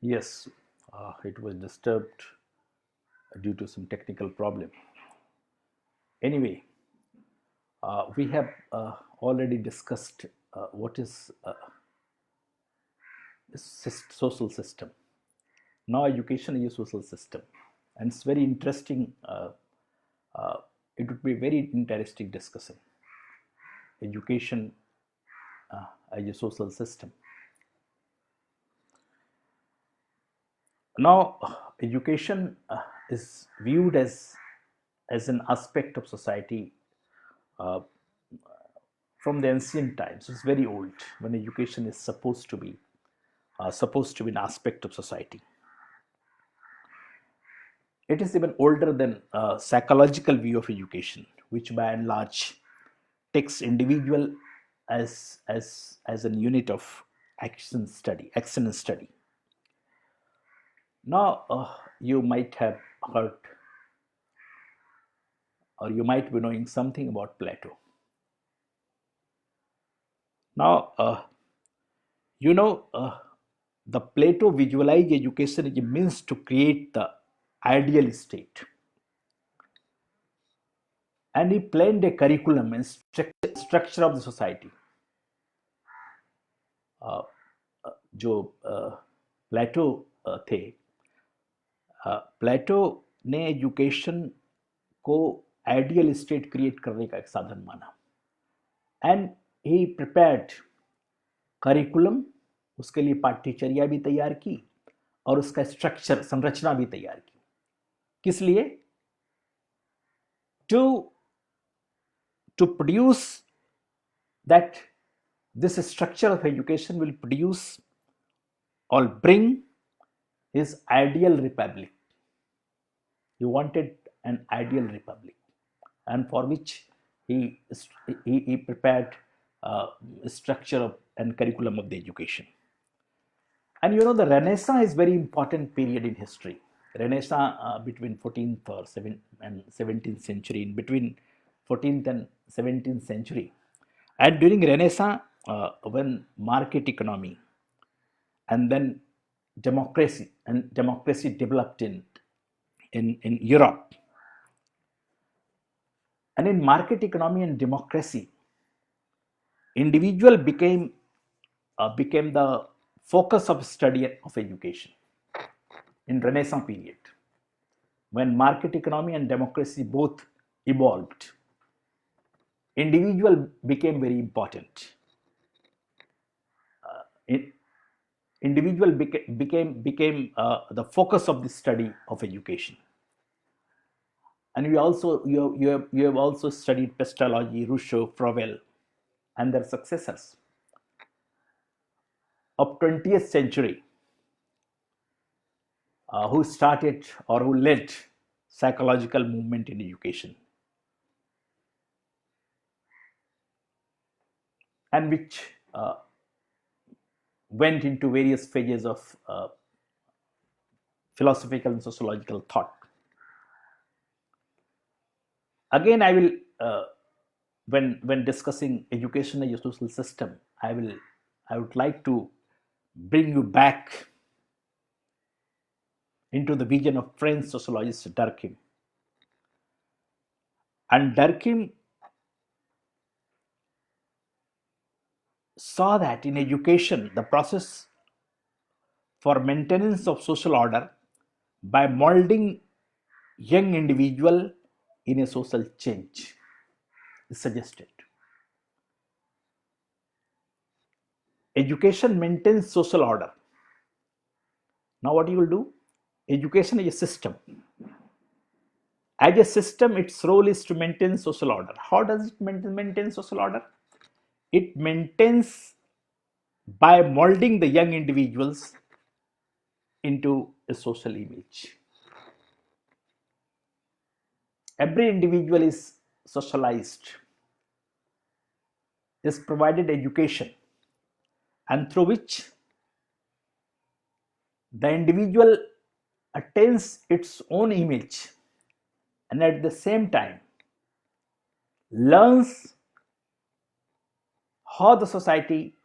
Yes, it was disturbed due to some technical problem. Anyway, we have already discussed what is social system. Now, education is a social system, and it's very interesting. Uh, it would be very interesting discussion. Education as a social system. Now, education is viewed as an aspect of society uh, from the ancient times. It's very old when education is supposed to be an aspect of society. It is even older than psychological view of education, which by and large takes individual as an unit of action and study. Now, you might have heard or you might be knowing something about Plato. Now, you know, the Plato visualized education as a means to create the ideal state, and he planned a curriculum and structure of the society. uh, जो प्लेटो थे, प्लेटो ने education को ideal state create करने का एक साधन माना and he prepared curriculum, उसके लिए पाठ्यचर्या भी तैयार की और उसका स्ट्रक्चर संरचना भी तैयार की। किस लिए? To to produce that this structure of education will produce or bring his ideal republic. He wanted an ideal republic, and for which he prepared structure of, and curriculum of the education. And you know, the Renaissance is very important period in history. Renaissance between 14th or 7th and 17th century, in between 14th and 17th century. And during Renaissance, when market economy and then democracy developed in Europe. And in market economy and democracy, individual became the focus of study of education in Renaissance period, when market economy and democracy both evolved. Individual became very important. In, individual became the focus of the study of education. And you have also studied Pestalozzi, Rousseau, Froebel, and their successors of 20th century, who started or who led psychological movement in education, and which went into various phases of philosophical and sociological thought. Again, I will when discussing education as a social system, I would like to bring you back into the vision of French sociologist Durkheim. And Durkheim saw that in education, the process for maintenance of social order by molding young individual in a social change is suggested. Education maintains social order. Now what you will do? Education is a system. As a system, its role is to maintain social order. How does it maintain social order? It maintains by molding the young individuals into a social image. Every individual is socialized, is provided education, and through which the individual attains its own image, and at the same time learns how the society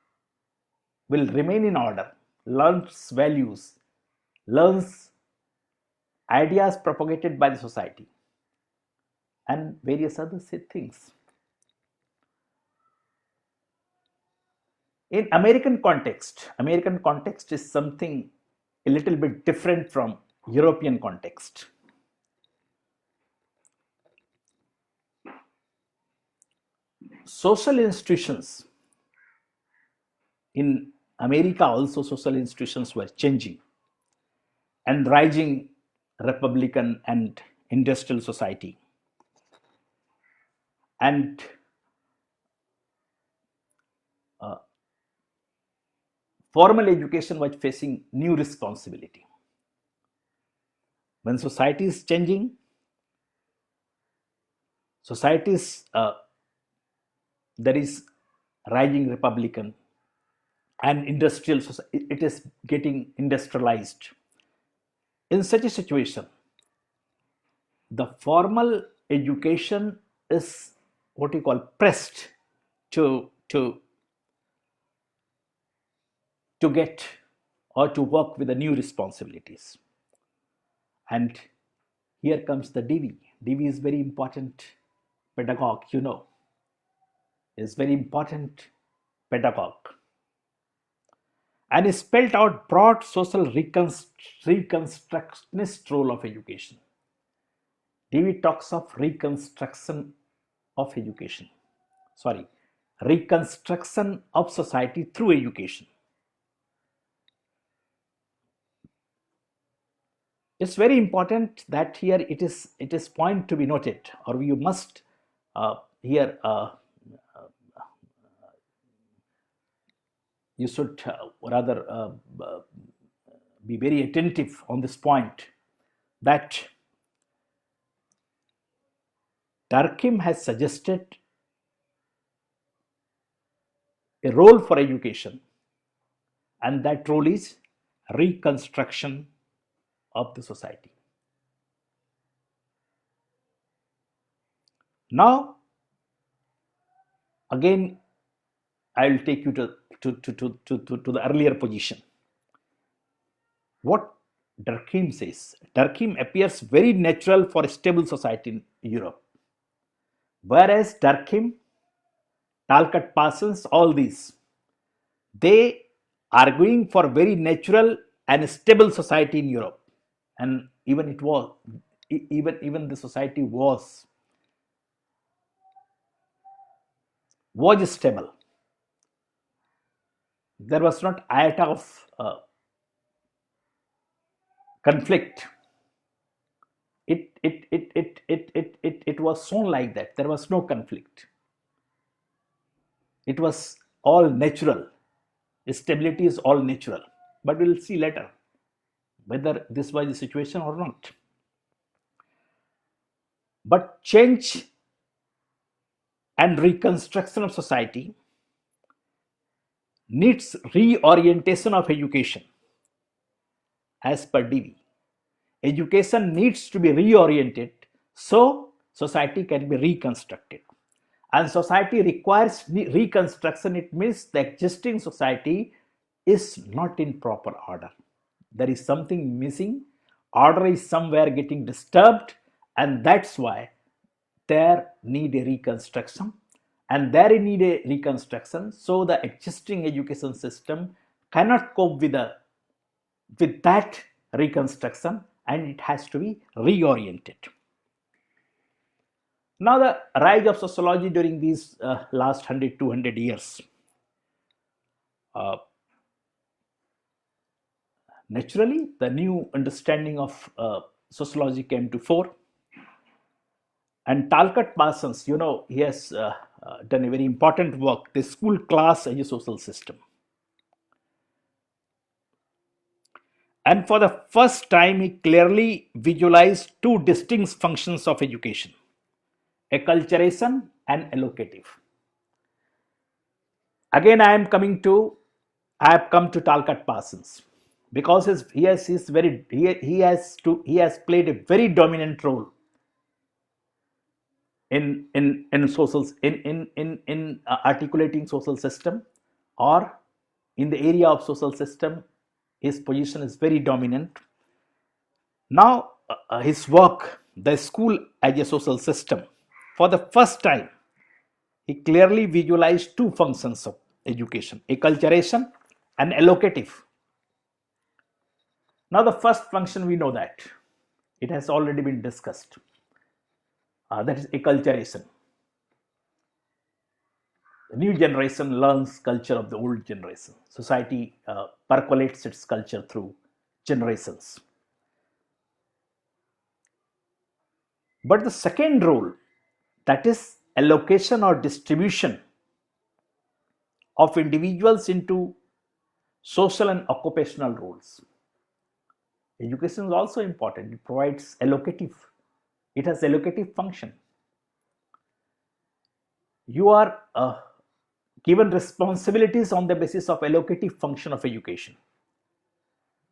will remain in order, learns values, learns ideas propagated by the society, and various other things. In American context is something a little bit different from European context. Social institutions in America, also social institutions were changing, and rising republican and industrial society, and formal education was facing new responsibility. When society is changing, societies there is rising republican and industrial society, it is getting industrialized. In such a situation, the formal education is what you call pressed to get or to work with the new responsibilities. And here comes the DV. DV is very important pedagogue, is very important pedagogue, and is spelled out broad social reconstructionist role of education. DV talks of reconstruction of education, sorry, reconstruction of society through education. It's very important that here it is point to be noted, or you must here you should rather be very attentive on this point, that Durkheim has suggested a role for education, and that role is reconstruction of the society. Now, again, I will take you to the earlier position. What Durkheim says, Durkheim appears very natural for a stable society in Europe. Whereas Durkheim, Talcott Parsons, all these, they are going for very natural and stable society in Europe. And even it was, even the society was stable. There was not iota of conflict. It was shown like that. There was no conflict. It was all natural. Stability is all natural. But we'll see later whether this was the situation or not. But change and reconstruction of society needs reorientation of education, as per DV. Education needs to be reoriented so society can be reconstructed. And society requires reconstruction. It means the existing society is not in proper order. There is something missing. Order is somewhere getting disturbed, and that's why there need a reconstruction. And there need a reconstruction, so the existing education system cannot cope with that reconstruction, and it has to be reoriented. Now, the rise of sociology during these last 100-200 years, naturally the new understanding of sociology came to fore. And Talcott Parsons, he has done a very important work, the school class as a social system. And for the first time, he clearly visualized two distinct functions of education: acculturation and allocative. Again, I have come to Talcott Parsons, because he has played a very dominant role in articulating social system, or in the area of social system. His position is very dominant. Now, his work, The School as a Social System, for the first time, he clearly visualized two functions of education, acculturation and allocative. Now, the first function we know that it has already been discussed, that is acculturation. The new generation learns culture of the old generation. Society percolates its culture through generations. But the second role, that is allocation or distribution of individuals into social and occupational roles. Education is also important. It provides allocative. It has allocative function. You are given responsibilities on the basis of allocative function of education.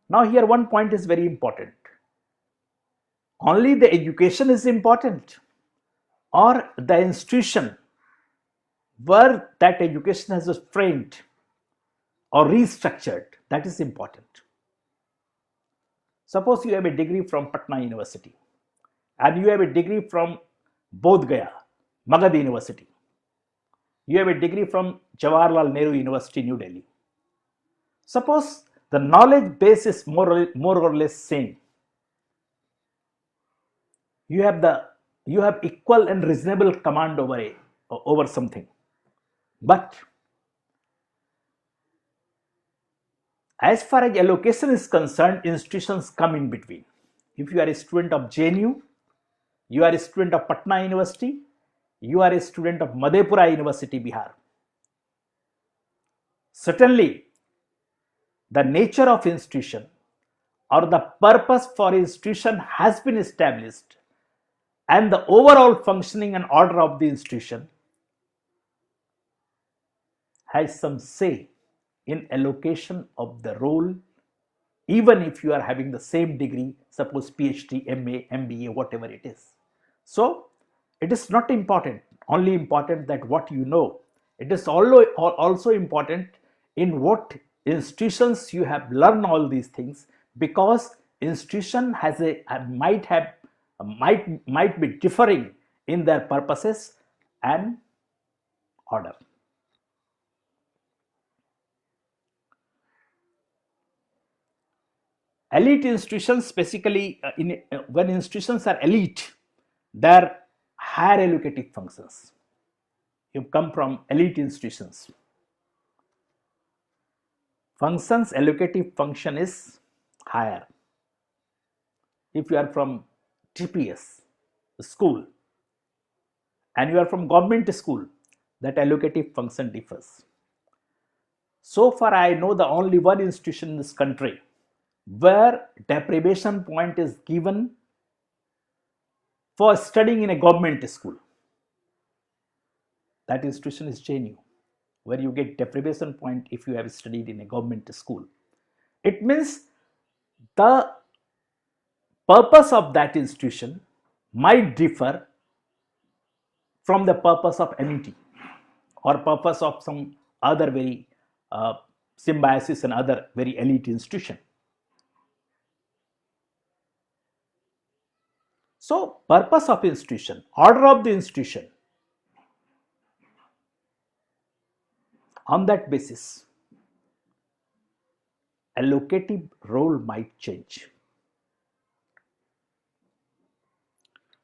Now here one point is very important. Only the education is important, or the institution where that education has been framed or restructured, that is important. Suppose you have a degree from Patna University and you have a degree from Bodh Gaya, Magad University. You have a degree from Jawaharlal Nehru University, New Delhi. Suppose the knowledge base is more or less same. You have equal and reasonable command over something. But as far as allocation is concerned, institutions come in between. If you are a student of JNU, you are a student of Patna University, you are a student of Madhepura University, Bihar. Certainly, the nature of institution or the purpose for institution has been established, and the overall functioning and order of the institution has some say in allocation of the role, even if you are having the same degree, suppose PhD, MA, MBA, whatever it is. So it is not important, only important that what you know. It is also important in what institutions you have learned all these things, because institution has might be differing in their purposes and order. Elite institutions, basically when institutions are elite, they are higher allocative functions. You come from elite institutions. Functions allocative function is higher. If you are from TPS school and you are from government school, that allocative function differs. So far I know the only one institution in this country where deprivation point is given for studying in a government school. That institution is JNU, where you get deprivation point if you have studied in a government school. It means the purpose of that institution might differ from the purpose of MET or purpose of some other very symbiosis and other very elite institution. So purpose of institution, order of the institution, on that basis allocative role might change.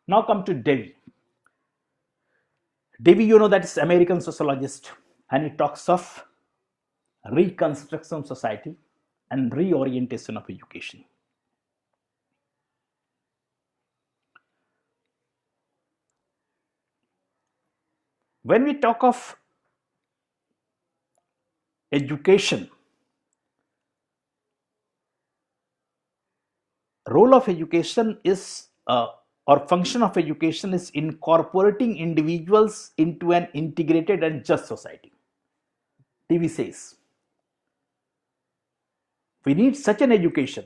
Now come to Devi. Devi, you know, that is American sociologist, and he talks of reconstruction of society and reorientation of education. When we talk of education, role of education is or function of education is incorporating individuals into an integrated and just society. Devi says we need such an education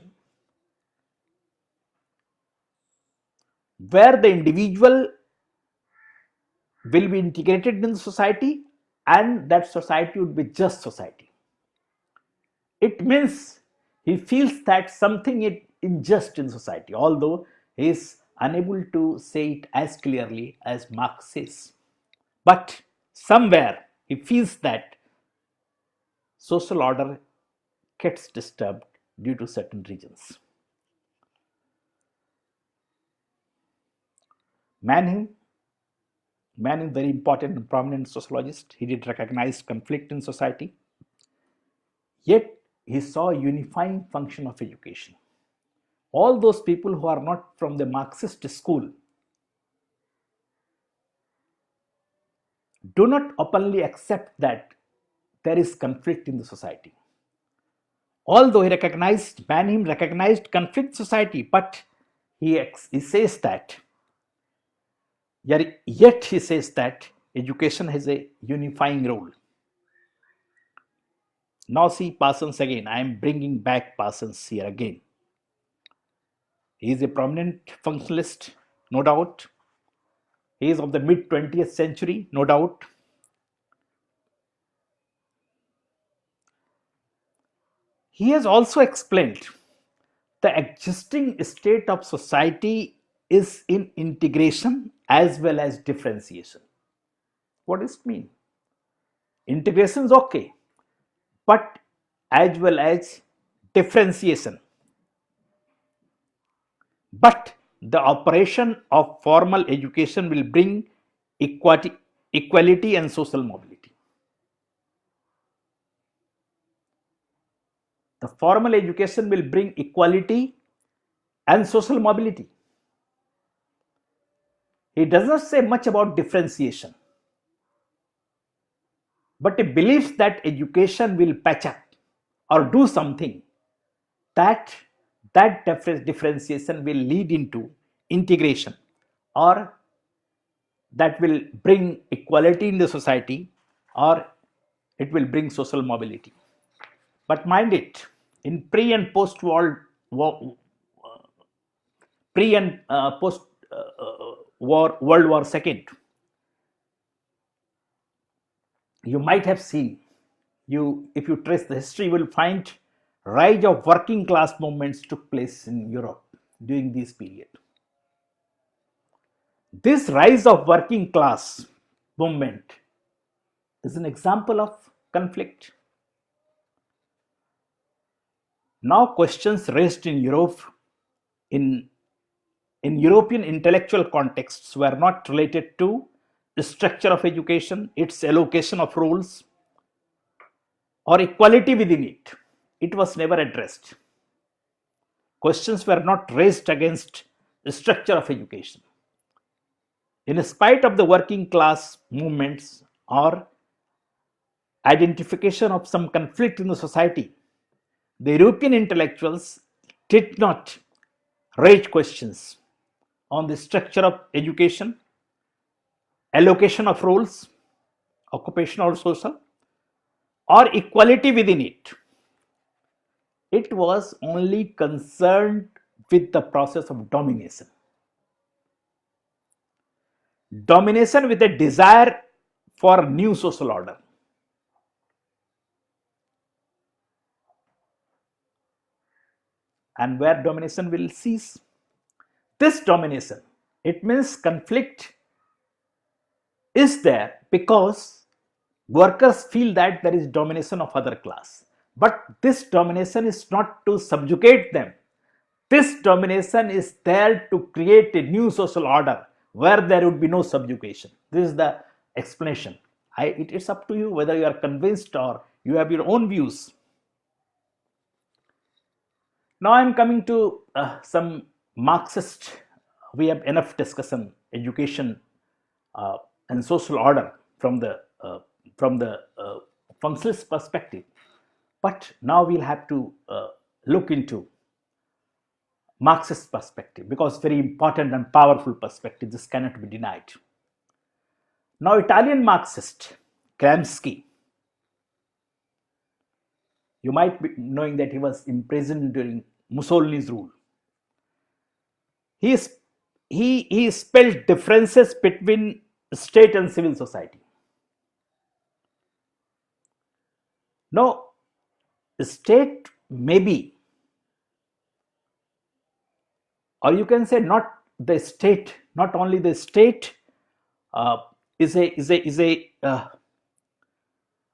where the individual will be integrated in the society and that society would be just society. It means he feels that something unjust in society, although he is unable to say it as clearly as Marx says. But somewhere he feels that social order gets disturbed due to certain reasons. Manning, Manning, very important and prominent sociologist, he did recognize conflict in society, yet he saw a unifying function of education. All those people who are not from the Marxist school do not openly accept that there is conflict in the society. Although Manning recognized conflict society, but he says that, yet he says that education has a unifying role. Now see Parsons again. I am bringing back Parsons here again. He is a prominent functionalist, no doubt. He is of the mid 20th century, no doubt. He has also explained the existing state of society is in integration as well as differentiation. What does it mean? Integration is okay, but as well as differentiation. But the operation of formal education will bring equality and social mobility. The formal education will bring equality and social mobility. He does not say much about differentiation, but he believes that education will patch up or do something that differentiation will lead into integration, or that will bring equality in the society, or it will bring social mobility. But mind it, in pre and post world war, pre and post war World War II, you might have seen, you if you trace the history, you will find rise of working class movements took place in Europe during this period. This rise of working class movement is an example of conflict. Now questions raised in Europe, in European intellectual contexts, were not related to the structure of education, its allocation of roles, or equality within it. It was never addressed. Questions were not raised against the structure of education. In spite of the working class movements or identification of some conflict in the society, the European intellectuals did not raise questions on the structure of education, allocation of roles, occupational or social, or equality within it. It was only concerned with the process of domination. Domination with a desire for new social order. And where domination will cease? This domination, it means conflict is there because workers feel that there is domination of other class. But this domination is not to subjugate them. This domination is there to create a new social order where there would be no subjugation. This is the explanation. It's up to you whether you are convinced or you have your own views. Now I am coming to some Marxist. We have enough discussion education and social order from the functionalist perspective, but now we'll have to look into Marxist perspective, because very important and powerful perspective. This cannot be denied. Now Italian Marxist Gramsci, you might be knowing that he was imprisoned during Mussolini's rule. He spelled differences between state and civil society. Now, state may be or you can say not the state, not only the state uh,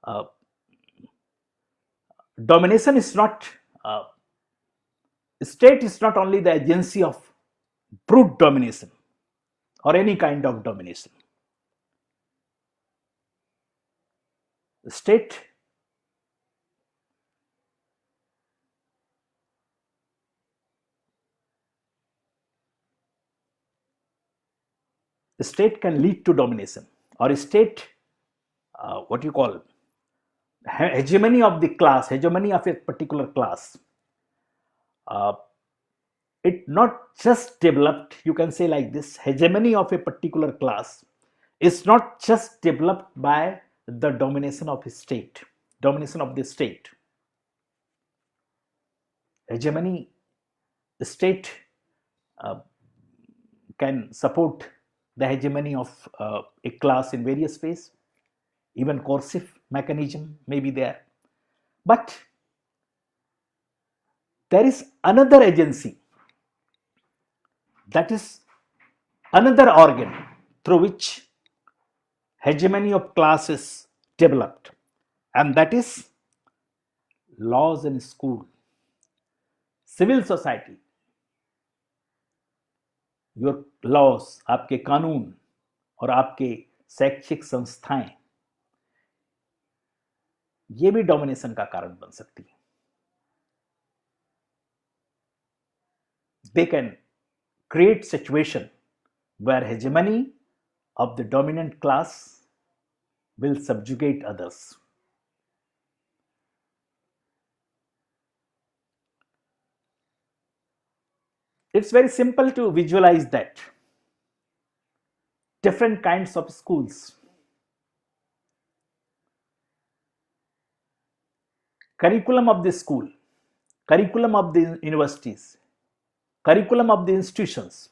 uh, domination is not uh, state is not only the agency of brute domination or any kind of domination. State state can lead to domination, or state what you call hegemony of the class, hegemony of a particular class. uh, it not just developed, you can say like this, hegemony of a particular class is not just developed by the domination of a state, domination of the state. Hegemony state uh, can support the hegemony of a class in various ways. Even coercive mechanism may be there, but there is another agency, that is another organ through which hegemony of class is developed, and that is laws in school, civil society. Your loss, आपके कानून और आपके शैक्षिक संस्थाएं, ये भी domination का कारण बन सकती है. They can create situation where hegemony of the dominant class will subjugate others. It's very simple to visualize that. Different kinds of schools, curriculum of the school, curriculum of the universities, curriculum of the institutions.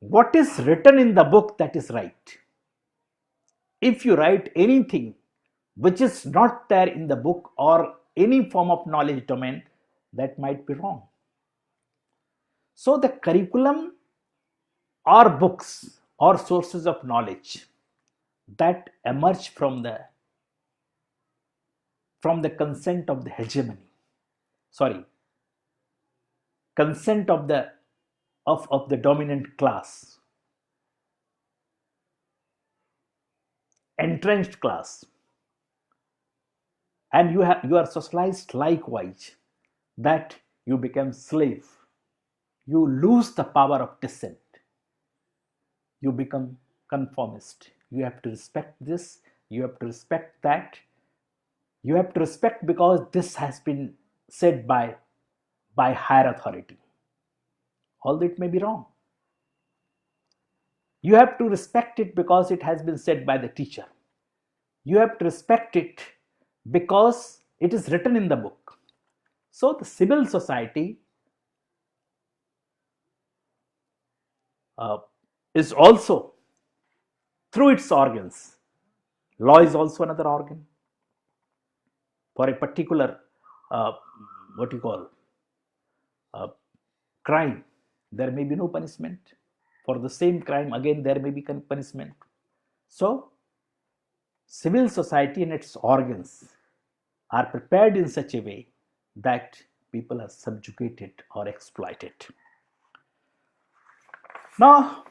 What is written in the book, that is right. If you write anything which is not there in the book or any form of knowledge domain, that might be wrong. So the curriculum or books or sources of knowledge that emerge from the consent of the hegemony, consent of the dominant class, entrenched class, and you are socialized likewise, that you become slave, you lose the power of dissent, you become conformist. You have to respect this, you have to respect that, you have to respect because this has been said by higher authority, although it may be wrong. You have to respect it because it has been said by the teacher. You have to respect it because it is written in the book. So the civil society is also, through its organs, law is also another organ. For a particular crime, there may be no punishment. For the same crime, again there may be punishment. So civil society and its organs are prepared in such a way that people are subjugated or exploited. Now,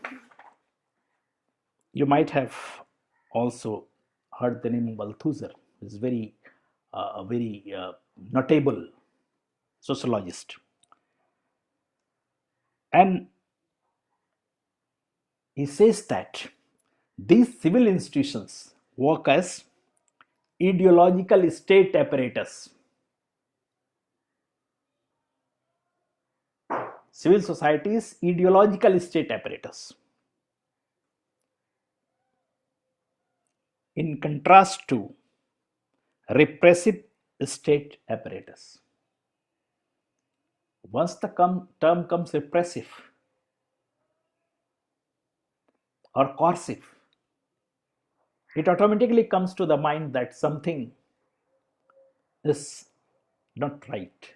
you might have also heard the name of Althusser. He's a very notable sociologist, and he says that these civil institutions work as ideological state apparatus. Civil society is ideological state apparatus, in contrast to repressive state apparatus. Once the term comes repressive or coercive, it automatically comes to the mind that something is not right,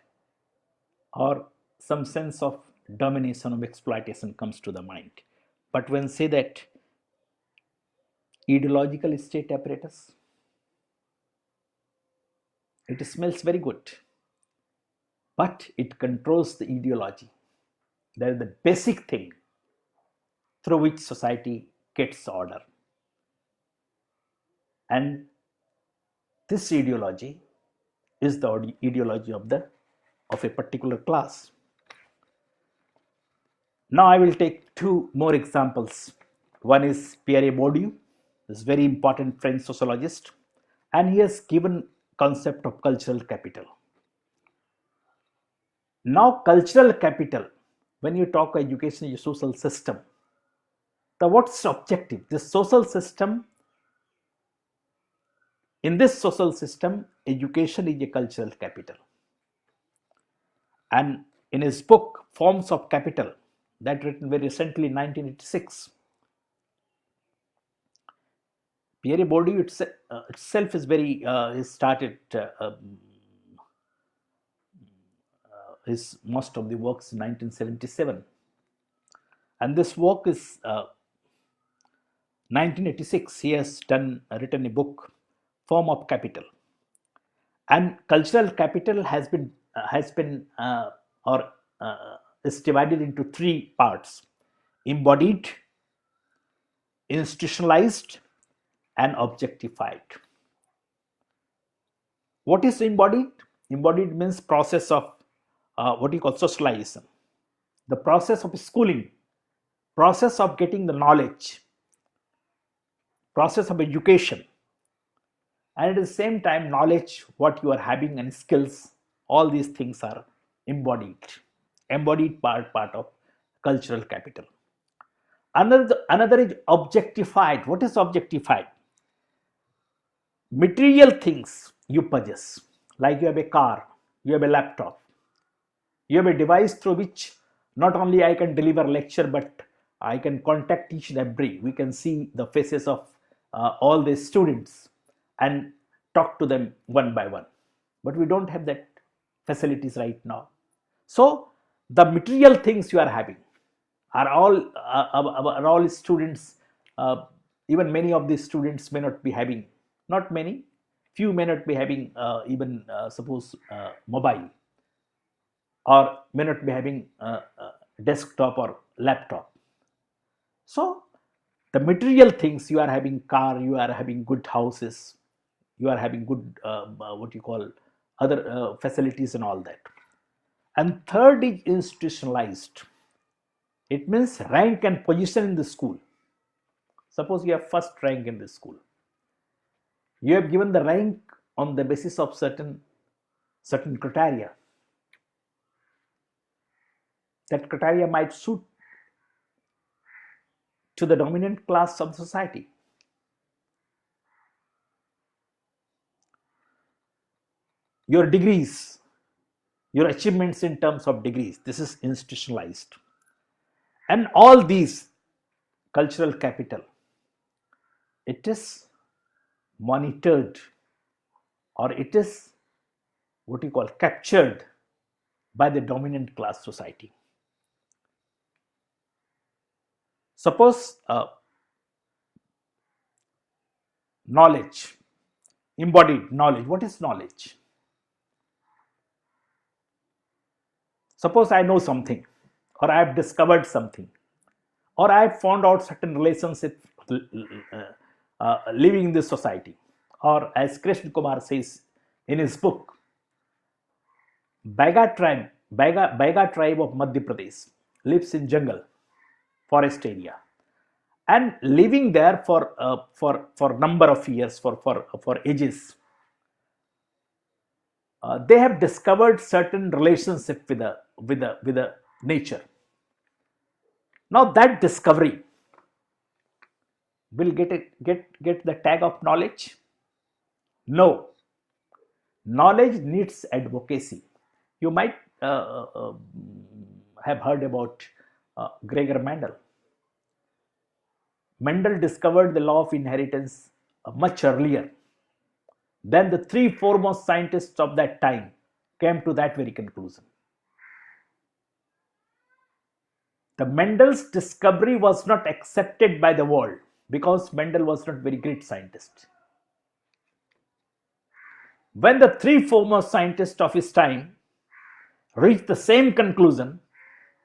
or some sense of domination of exploitation comes to the mind. But when say that ideological state apparatus, it smells very good, but it controls the ideology. That is the basic thing through which society gets order. And this ideology is the ideology of a particular class. Now I will take two more examples. One is Pierre Bourdieu, this very important French sociologist, and he has given concept of cultural capital. Now cultural capital, when you talk education is a social system, the what's objective? This social system, in this social system, education is a cultural capital. And in his book Forms of Capital, that written very recently in 1986, Pierre Bourdieu itself is very, he started his most of the works in 1977. And this work is 1986, he has written a book, Form of Capital. And cultural capital has been or is divided into three parts: embodied, institutionalized, and objectified. What is embodied? Embodied means process of what you call socialization, the process of schooling, process of getting the knowledge, process of education, and at the same time knowledge what you are having and skills. All these things are embodied part of cultural capital. Another is objectified. What is objectified? Material things you possess, like you have a car, you have a laptop, you have a device through which not only I can deliver lecture, but I can contact each and every. We can see the faces of all the students and talk to them one by one. But we don't have that facilities right now. So the material things you are having are all students. Even many of these students may not be having, not many, few may not be having even suppose mobile, or may not be having desktop or laptop. So the material things, you are having car, you are having good houses, you are having good what you call other facilities and all that. And third is institutionalized. It means rank and position in the school. Suppose you have first rank in the school, you have given the rank on the basis of certain criteria. That criteria might suit to the dominant class of society. Your degrees, your achievements in terms of degrees, this is institutionalized. And all these cultural capital, it is monitored, or it is what you call captured by the dominant class society. Suppose knowledge, embodied knowledge. What is knowledge? Suppose I know something, or I have discovered something, or I have found out certain relationship living in this society. Or as Khagendra Kumar says in his book, Baiga tribe of Madhya Pradesh lives in jungle, forest area, and living there for number of years, for ages. They have discovered certain relationship with the nature. Now that discovery will get the tag of knowledge? No. Knowledge needs advocacy. You might have heard about Gregor Mendel. Mendel discovered the law of inheritance much earlier. Then the three foremost scientists of that time came to that very conclusion. the Mendel's discovery was not accepted by the world because Mendel was not very great scientist. When the three foremost scientists of his time reached the same conclusion,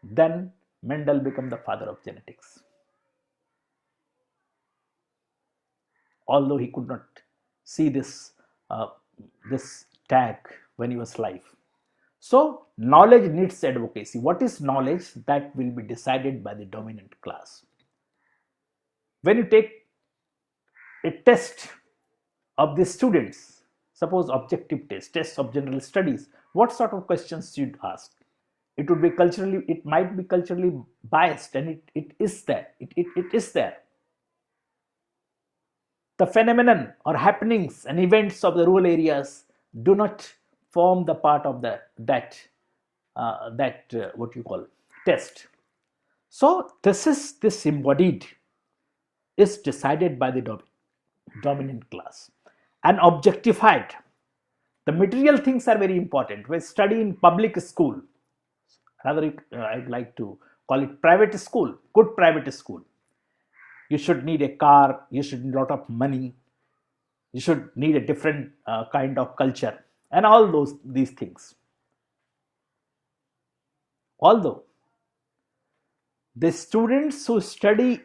then Mendel became the father of genetics. Although he could not see this tag when he was alive. So knowledge needs advocacy. What is knowledge? That will be decided by the dominant class. When you take a test of the students, suppose objective tests of general studies, what sort of questions you'd ask? It might be culturally biased, and it is there. It is there. The phenomenon or happenings and events of the rural areas do not form the part of that what you call test. So this embodied is decided by the dominant class and objectified. The material things are very important. When study in public school, rather I'd like to call it private school, good private school. You should need a car, you should need a lot of money, you should need a different kind of culture, and all these things. Although the students who study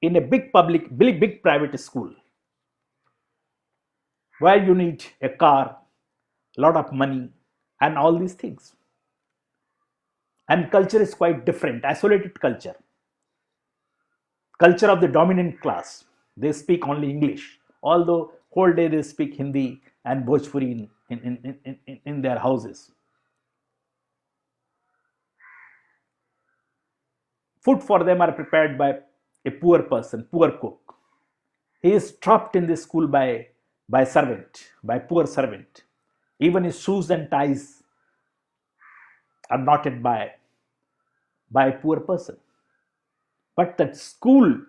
in a big private school, where you need a car, a lot of money, and all these things, and culture is quite different, isolated culture of the dominant class. They speak only English, although whole day they speak Hindi and Bhojpuri in their houses. Food for them are prepared by a poor person, poor cook. He is trapped in the school by poor servant. Even his shoes and ties are knotted by a poor person. But that school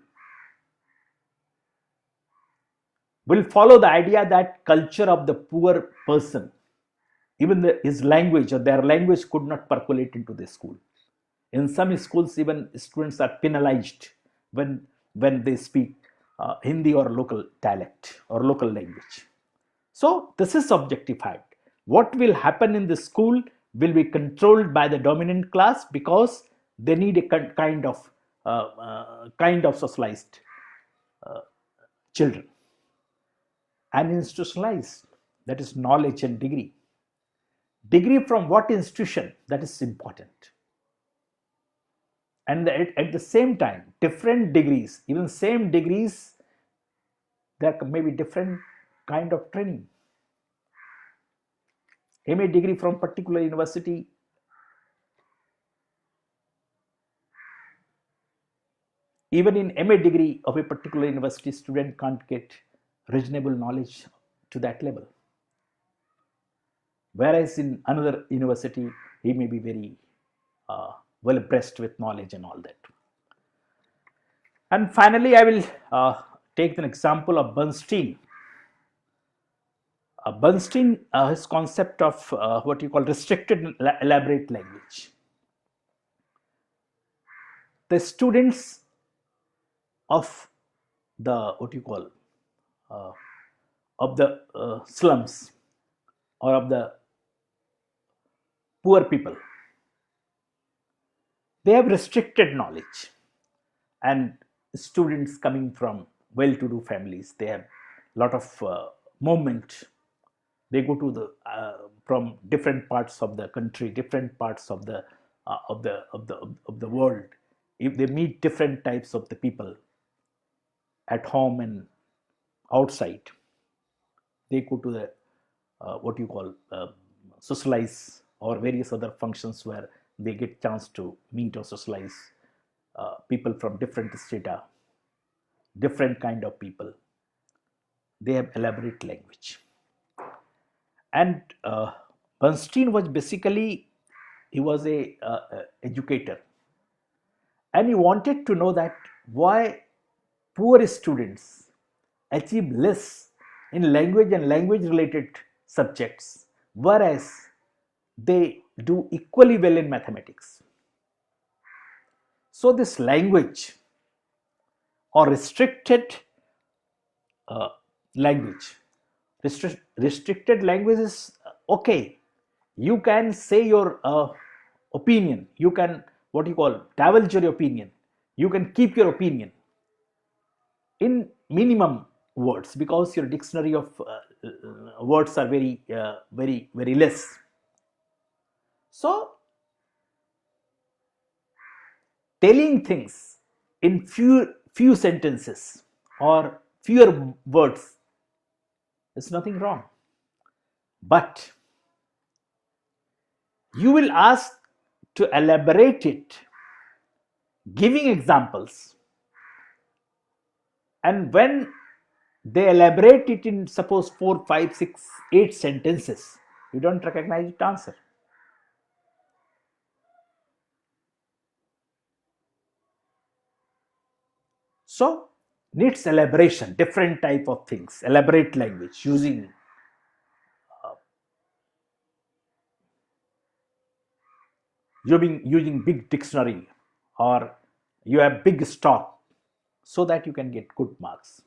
will follow the idea that culture of the poor person, even his language or their language could not percolate into the school. In some schools, even students are penalized when they speak Hindi or local dialect or local language. So this is objectified. What will happen in the school will be controlled by the dominant class because they need a kind of socialized children, and institutionalized, that is knowledge and degree. Degree from what institution? That is important. And at the same time, different degrees, even same degrees, there may be different kind of training. MA degree from particular university, even in MA degree of a particular university, student can't get reasonable knowledge to that level. Whereas in another university, he may be very well abreast with knowledge and all that. And finally, I will take an example of Bernstein. Bernstein, his concept of what you call restricted elaborate language. The students of the of the slums or of the poor people, they have restricted knowledge, and students coming from well-to-do families, they have a lot of movement. They go to the from different parts of the country, different parts of the world. If they meet different types of the people at home and outside, they go to the socialize or various other functions where they get chance to meet or socialize people from different strata, different kind of people. They have elaborate language. And Bernstein was basically, he was a educator, and he wanted to know that why poor students achieve less in language and language related subjects, whereas they do equally well in mathematics. So this language or restricted uh, language, restricted language is okay. You can say your opinion. You can, what you call, divulge your opinion. You can keep your opinion in minimum words, because your dictionary of words are very less. So telling things in few sentences or fewer words is nothing wrong, but you will ask to elaborate it, giving examples, and when they elaborate it in suppose 4, 5, 6, 8 sentences, you don't recognize it answer. So needs elaboration, different type of things, elaborate language using using big dictionary, or you have big stock, so that you can get good marks.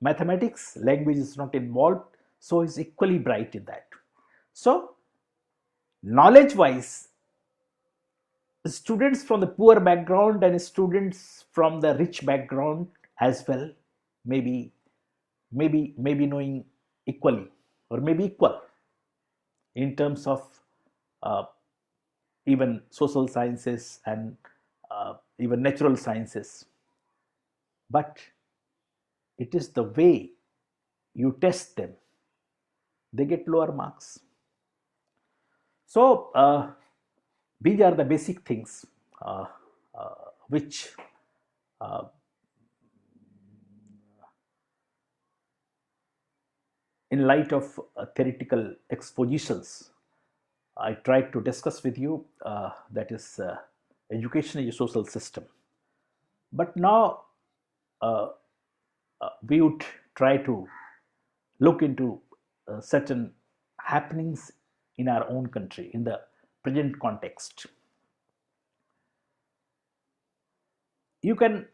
Mathematics language is not involved, so is equally bright in that. So knowledge wise, students from the poor background and students from the rich background as well, maybe maybe knowing equally, or maybe equal in terms of uh, even social sciences and even natural sciences, but it is the way you test them, they get lower marks. So these are the basic things uh, which uh, in light of theoretical expositions I tried to discuss with you, that is education is a social system. But now uh, we would try to look into certain happenings in our own country in the present context. You can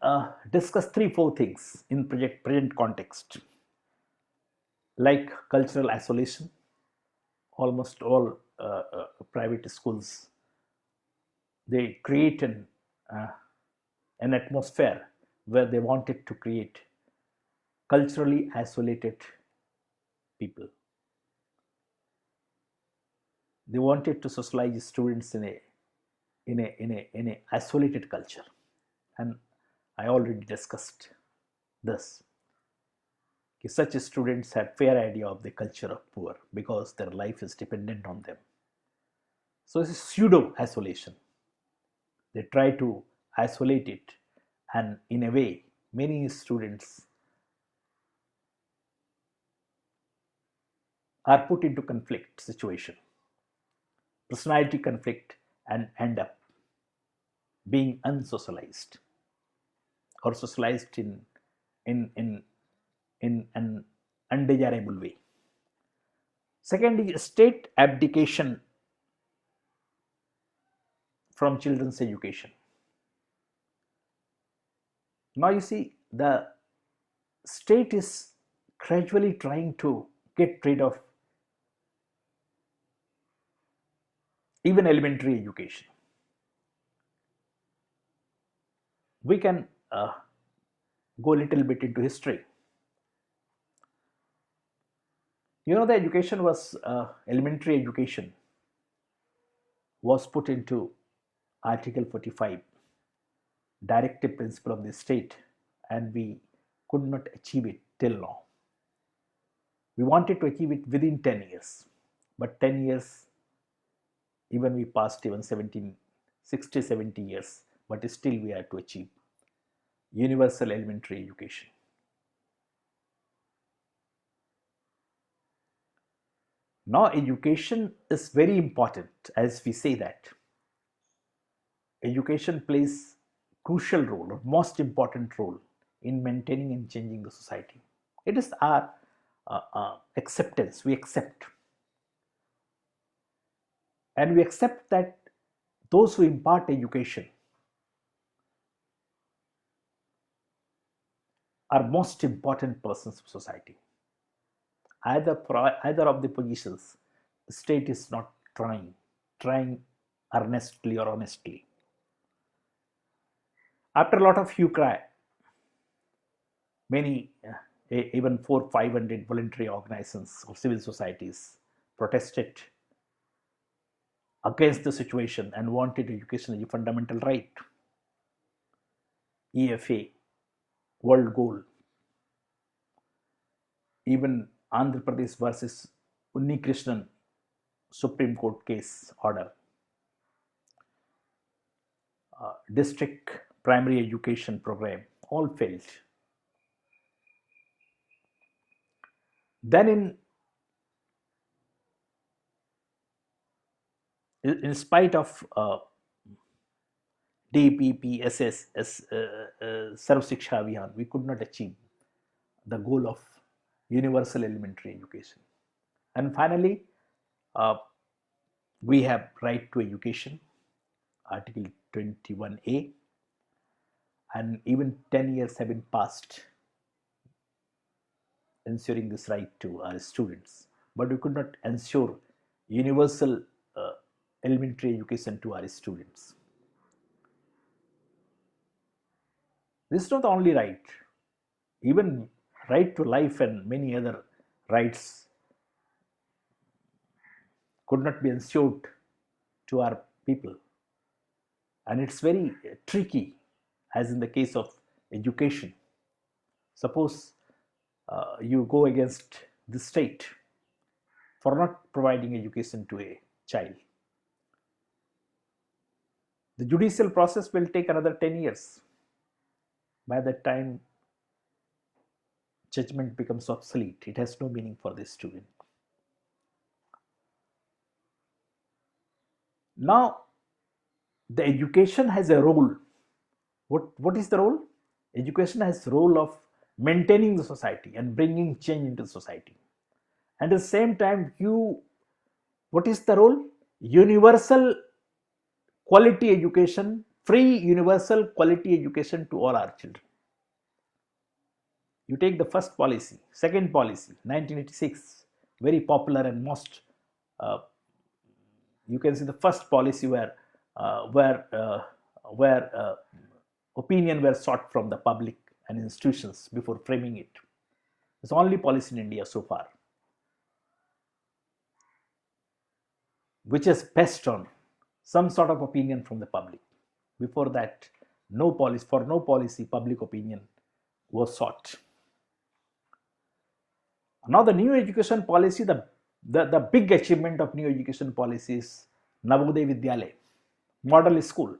discuss 3 4 things in present context, like cultural isolation. Almost all private schools, they create uh, an atmosphere where they wanted to create culturally isolated people. They wanted to socialize students in a isolated culture, and I already discussed this. Such students had fair idea of the culture of poor because their life is dependent on them. So it's pseudo isolation. They try to isolate it, and in a way, many students are put into conflict situation, personality conflict, and end up being unsocialized or socialized in in an undesirable way. Second is state abdication from children's education. Now you see, the state is gradually trying to get rid of even elementary education. We can go a little bit into history. You know, the education was elementary education was put into Article 45, directive principle of the state, and we could not achieve it till now. We wanted to achieve it within 10 years, but 10 years, even we passed even 17, 60, 70 years, but still we had to achieve universal elementary education. Now education is very important. As we say that education plays crucial role or most important role in maintaining and changing the society. It is our acceptance. We accept, and we accept that those who impart education are most important persons of society. Either of the positions, state is not trying earnestly or honestly. After a lot of hue cry, many even 400-500 voluntary organizations of civil societies protested against the situation and wanted education as a fundamental right. EFA, World Goal, even Andhra Pradesh versus Unnikrishnan Supreme Court case order, district primary education program, all failed. Then, in spite of DPP, SS, Sarv Shiksha Abhiyan, we could not achieve the goal of universal elementary education. And finally, uh, we have right to education, Article 21A, and even 10 years have been passed ensuring this right to our students. But we could not ensure universal elementary education to our students. This is not the only right. Even right to life and many other rights could not be ensured to our people. And it's very tricky, as in the case of education. Suppose you go against the state for not providing education to a child. The judicial process will take another 10 years. By that time, judgment becomes obsolete. It has no meaning for the student. Now, the education has a role. What is the role? Education has the role of maintaining the society and bringing change into the society. And at the same time, what is the role? Universal quality education, free universal quality education to all our children. You take the first policy, second policy, 1986, very popular and most, you can see the first policy where opinion were sought from the public and institutions before framing it. It's the only policy in India so far which is based on some sort of opinion from the public. Before that, no policy, public opinion was sought. Now the new education policy, the big achievement of new education policy is Navodaya Vidyalaya, model school.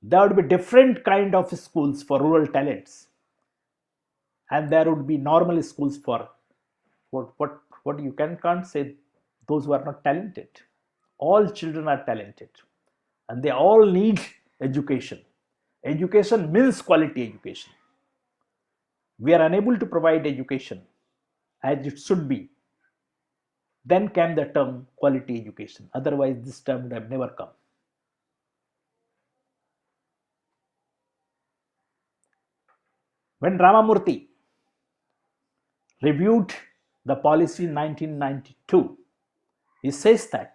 There would be different kind of schools for rural talents, and there would be normal schools for what you can't say those who are not talented. All children are talented, and they all need education. Education means quality education. We are unable to provide education as it should be. Then came the term quality education. Otherwise, this term would have never come. When Ramamurthy reviewed the policy in 1992, he says that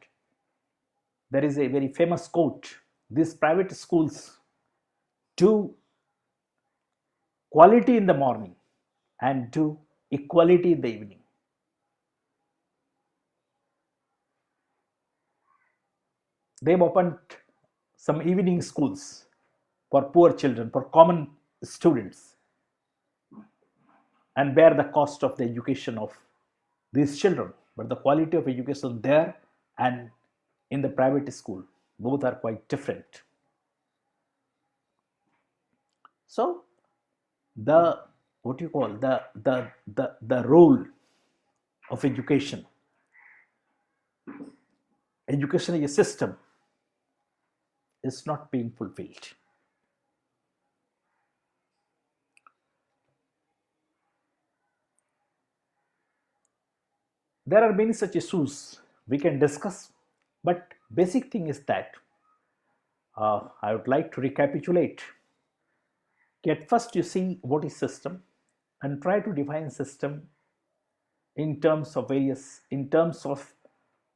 there is a very famous quote: these private schools do quality in the morning and do equality in the evening. They've opened some evening schools for poor children, for common students, and bear the cost of the education of these children. But the quality of education there and in the private school, both are quite different. So the what you call the role of education as a system is not being fulfilled. There are many such issues we can discuss, but basic thing is that I would like to recapitulate. At first, you see what is system, and try to define system in terms of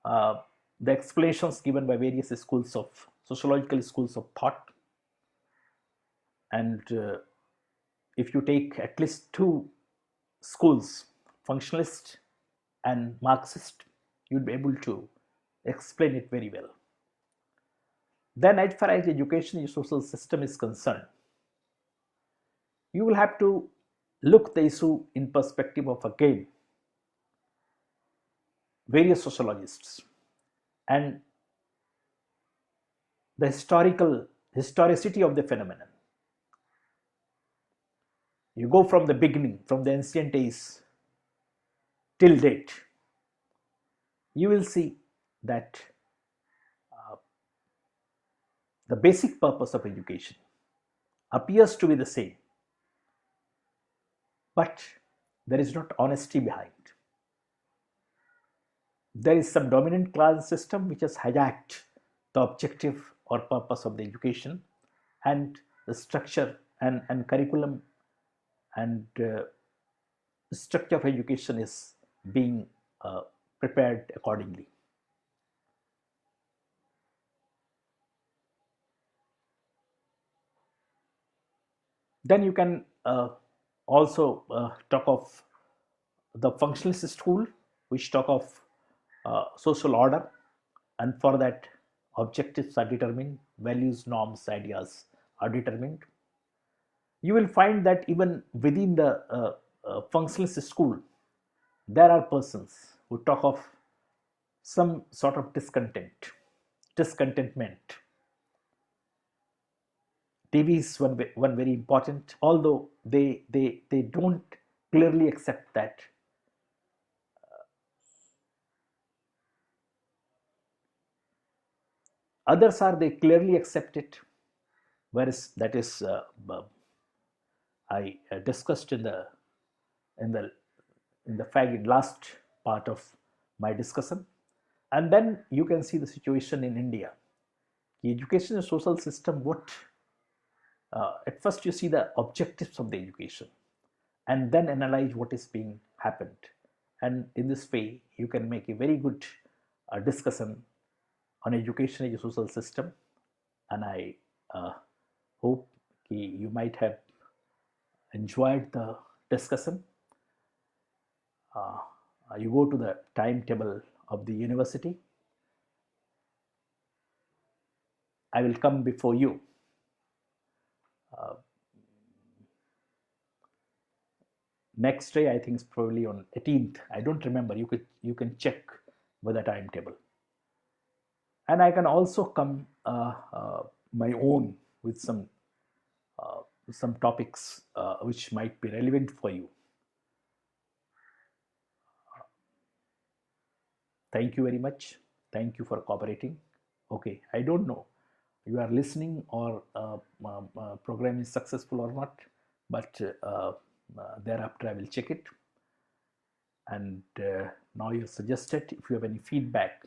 uh, the explanations given by various schools of sociological schools of thought. And if you take at least two schools, functionalist and Marxist, you'd be able to explain it very well. Then, as far as education and social system is concerned, you will have to look the issue in perspective of, again, various sociologists and the historicity of the phenomenon. You go from the beginning, from the ancient days till date, you will see that the basic purpose of education appears to be the same, but there is not honesty behind. There is some dominant class system which has hijacked the objective or purpose of the education, and the structure and curriculum and structure of education is being prepared accordingly. Then you can also talk of the functionalist school, which talk of social order, and for that objectives are determined, values, norms, ideas are determined. You will find that even within the functionalist school, there are persons who talk of some sort of discontentment. TV is one very important, although they don't clearly accept that. Others are they clearly accept it, whereas that is I discussed in the in the last part of my discussion. And then you can see the situation in India. The education and social system, what at first you see the objectives of the education and then analyze what is being happened, and in this way you can make a very good discussion on education and social system. And I uh, hope you might have enjoyed the discussion. You go to the timetable of the university. I will come before you next day. I think it's probably on 18th. I don't remember. You can check with the timetable. And I can also come my own with some topics which might be relevant for you. Thank you very much. Thank you for cooperating. Okay, I don't know you are listening or program is successful or not, but thereafter I will check it. And now you suggested, if you have any feedback,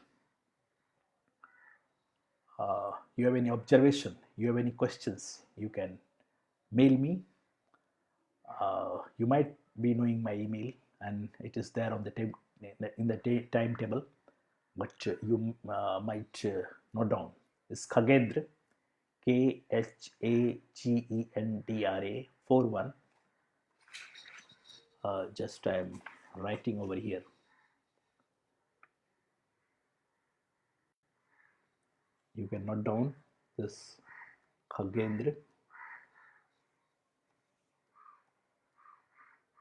you have any observation, you have any questions, you can mail me. You might be knowing my email, and it is there on the in the timetable, but you might note down. It's Khagendra, Khagendra 41. Just I am writing over here. You can note down this Khagendra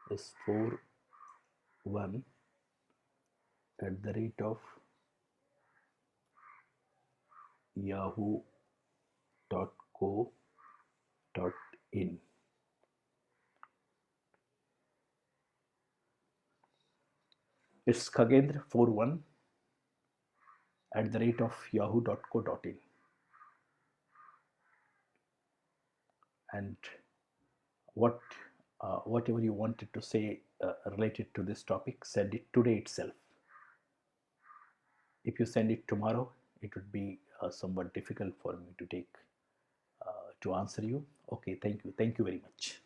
is 41 at the rate of yahoo.co.in. It's Khagendra41 at the rate of yahoo.co.in. And whatever you wanted to say related to this topic, send it today itself. If you send it tomorrow, it would be somewhat difficult for me to take to answer you. Okay, thank you very much.